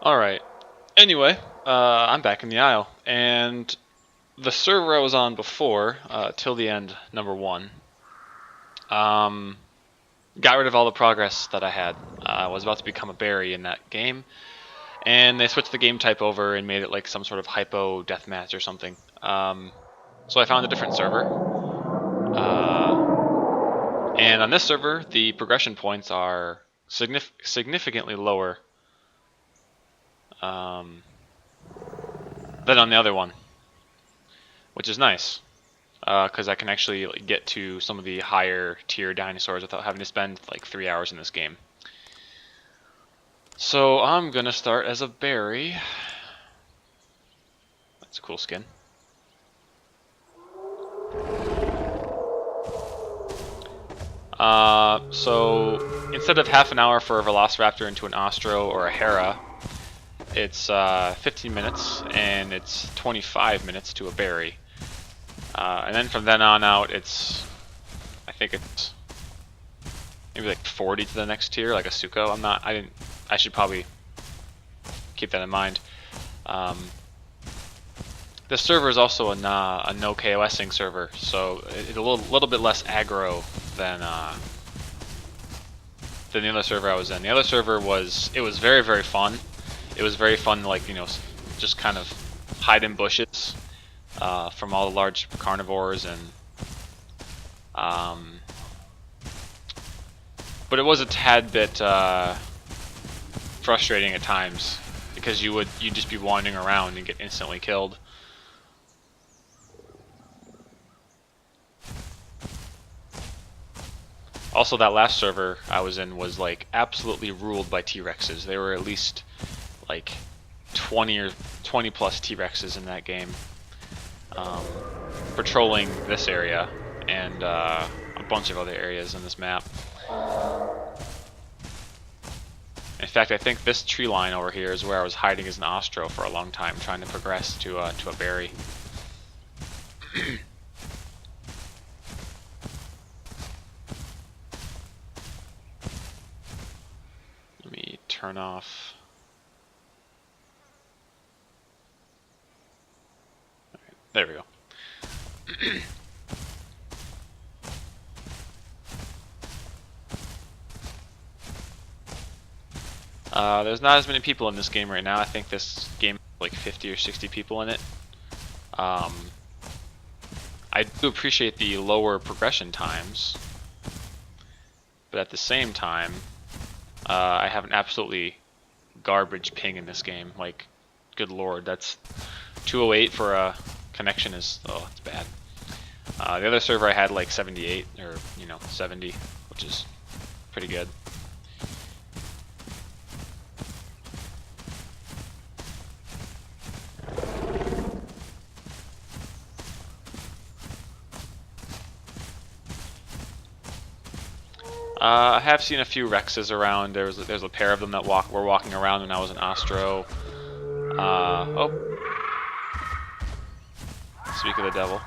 Alright. Anyway, I'm back in the aisle, and the server I was on before, till the end, number one, um, got rid of all the progress that I had. I was about to become a Barry in that game, and they switched the game type over and made it like some sort of hypo deathmatch or something. So I found a different server, and on this server, the progression points are significantly lower um, than on the other one, which is nice. Because I can actually get to some of the higher tier dinosaurs without having to spend like 3 hours in this game. So I'm gonna start as a Barry. That's a cool skin. So instead of half an hour for a Velociraptor into an Ostro or a Hera, it's 15 minutes, and it's 25 minutes to a Barry. And then from then on out, I think it's maybe like 40 to the next tier, like a Suko. I should probably keep that in mind. This server is also a no KOSing server, so it's a little bit less aggro than the other server I was in. The other server was very fun. It was very fun, like just kind of hide in bushes from all the large carnivores, and but it was a tad bit frustrating at times because you'd just be wandering around and get instantly killed. Also, that last server I was in was like absolutely ruled by T-Rexes. There were at least like 20 plus T-Rexes in that game, patrolling this area and a bunch of other areas in this map. In fact, I think this tree line over here is where I was hiding as an Ostro for a long time, trying to progress to a Barry. Let me turn off. Right, there we go. There's not as many people in this game right now. I think this game has like 50 or 60 people in it. I do appreciate the lower progression times, but at the same time, I have an absolutely garbage ping in this game. Like, good lord, that's 208 for a connection is, oh, it's bad. The other server I had like 78 or 70, which is pretty good. I have seen a few Rexes around. There's a pair of them that were walking around when I was an Ostro. Oh, speak of the devil.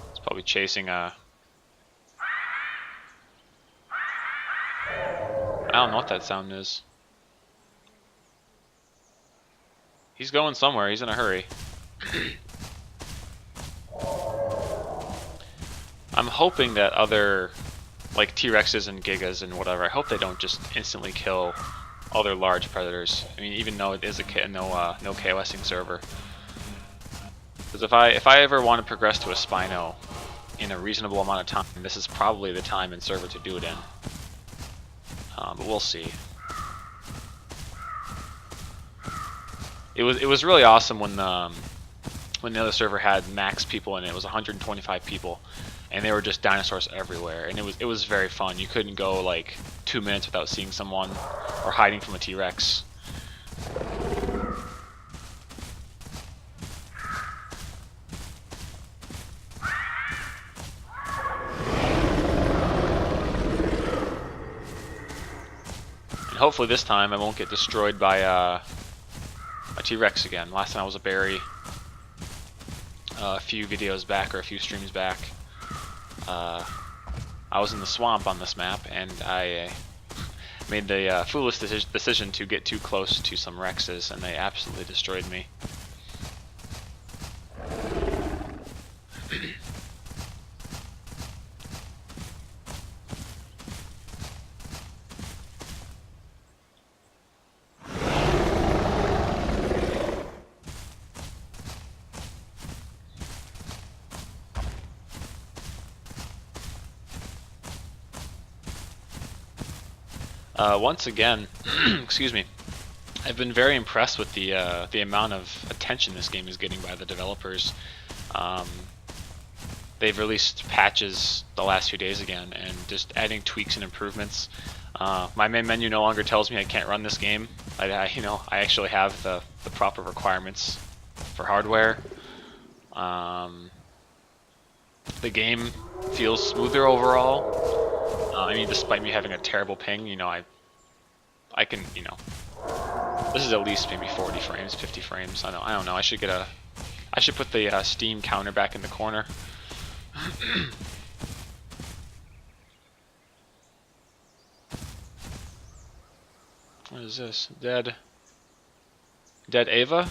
It's probably chasing a. I don't know what that sound is. He's going somewhere. He's in a hurry. I'm hoping that other, like T-Rexes and Gigas and whatever, I hope they don't just instantly kill other large predators. I mean, even though it is a no KOSing server. Because if I ever want to progress to a Spino in a reasonable amount of time, this is probably the time and server to do it in. But we'll see. It was really awesome when the other server had max people in it. It was 125 people, and they were just dinosaurs everywhere, and it was very fun. You couldn't go like 2 minutes without seeing someone or hiding from a T-Rex. And hopefully this time I won't get destroyed by a T-Rex again. Last time I was a Barry, a few videos back or a few streams back. I was in the swamp on this map, and I made the foolish decision to get too close to some Rexes, and they absolutely destroyed me. Once again, excuse me, I've been very impressed with the amount of attention this game is getting by the developers. They've released patches the last few days again, and just adding tweaks and improvements. My main menu no longer tells me I can't run this game. I actually have the proper requirements for hardware. The game feels smoother overall. I mean, despite me having a terrible ping, I can, this is at least maybe 40 frames, 50 frames. I don't know. I should put the Steam counter back in the corner. What is this? Dead Ava?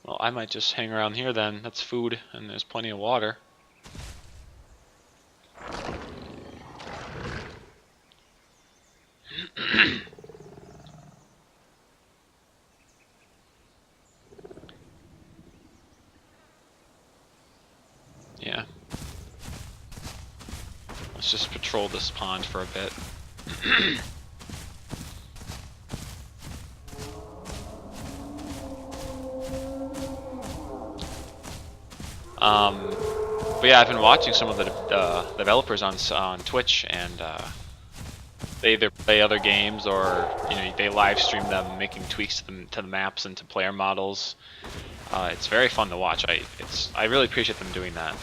Well, I might just hang around here then. That's food, and there's plenty of water. Yeah. Let's just patrol this pond for a bit. But yeah, I've been watching some of the developers on Twitch, and they either play other games or they live stream them making tweaks to the maps and to player models. It's very fun to watch. I really appreciate them doing that.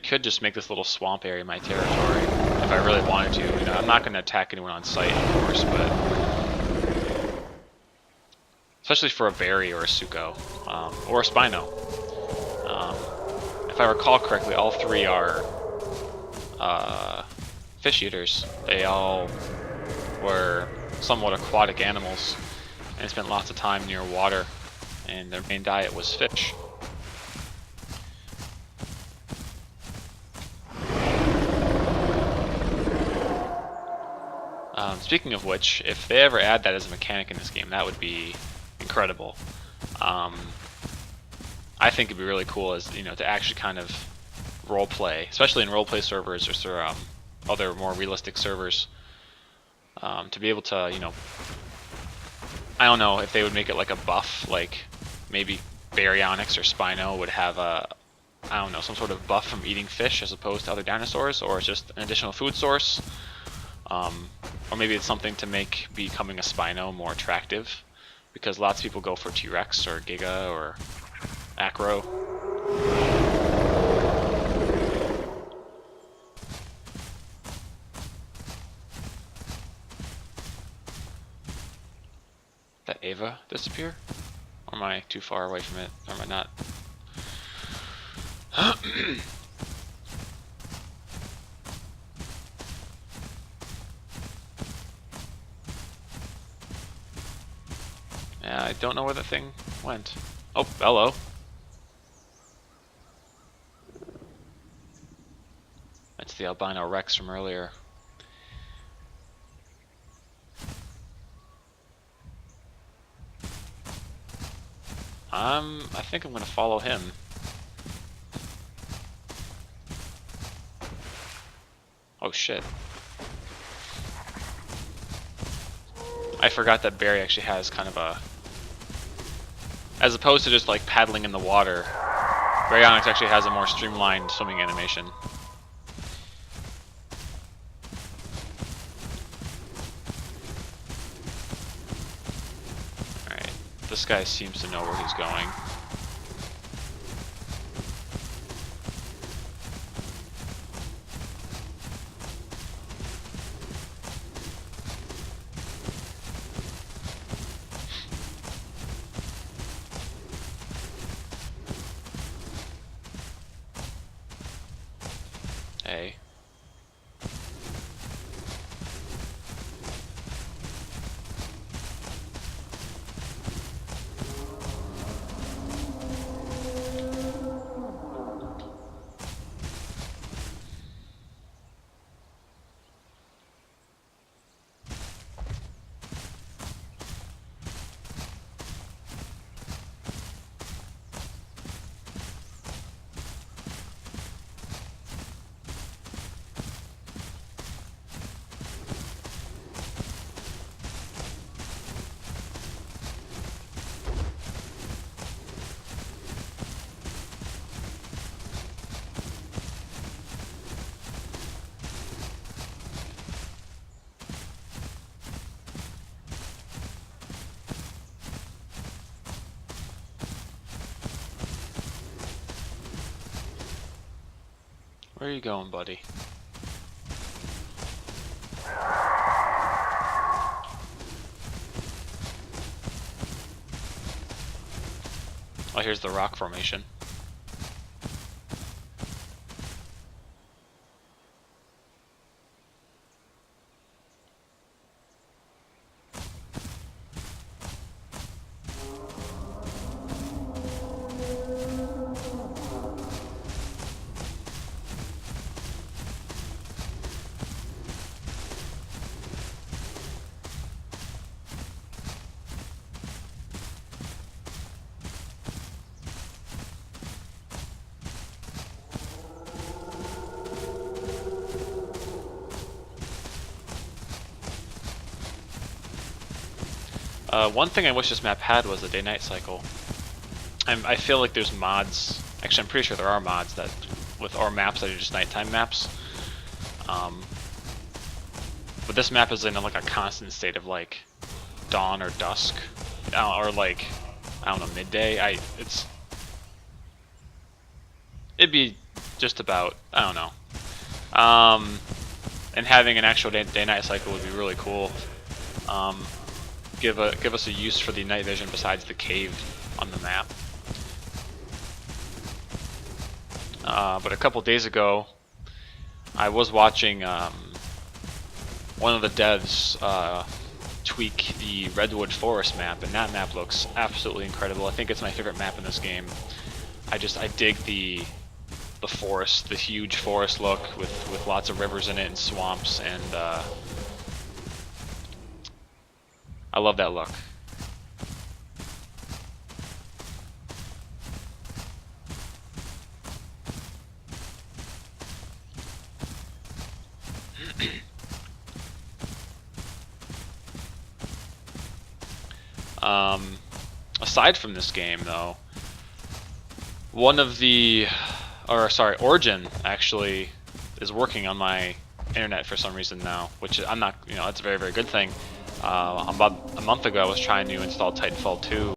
Could just make this little swamp area my territory if I really wanted to. I'm not going to attack anyone on sight, of course, but especially for a BARY or a Suko or a Spino. If I recall correctly, all three are fish eaters. They all were somewhat aquatic animals and spent lots of time near water, and their main diet was fish. Speaking of which, if they ever add that as a mechanic in this game, that would be incredible. I think it'd be really cool as to actually kind of role play, especially in role play servers or other more realistic servers, to be able to I don't know if they would make it like a buff, like maybe Baryonyx or Spino would have some sort of buff from eating fish as opposed to other dinosaurs, or it's just an additional food source. Or maybe it's something to make becoming a Spino more attractive, because lots of people go for T-Rex or Giga or Acro. Did Ava disappear? Or am I too far away from it? Or am I not? Yeah, I don't know where the thing went. Oh, hello. That's the albino Rex from earlier. I think I'm gonna follow him. Oh shit. I forgot that BARY actually has kind of a... As opposed to just like paddling in the water, Baryonyx actually has a more streamlined swimming animation. This guy seems to know where he's going. Hey. Where are you going, buddy? Oh, here's the rock formation. One thing I wish this map had was a day-night cycle. I feel like there's mods. Actually, I'm pretty sure there are mods that with our maps that are just nighttime maps. But this map is in like a constant state of like dawn or dusk, or like I don't know, midday. It'd be just about, I don't know. And having an actual day-night cycle would be really cool. Give us a use for the night vision besides the cave on the map. But a couple days ago, I was watching one of the devs tweak the Redwood Forest map, and that map looks absolutely incredible. I think it's my favorite map in this game. I dig the forest, the huge forest look with lots of rivers in it and swamps, and I love that look. Aside from this game, though, Origin actually is working on my internet for some reason now, which I'm not, that's a very, very good thing. About a month ago, I was trying to install Titanfall 2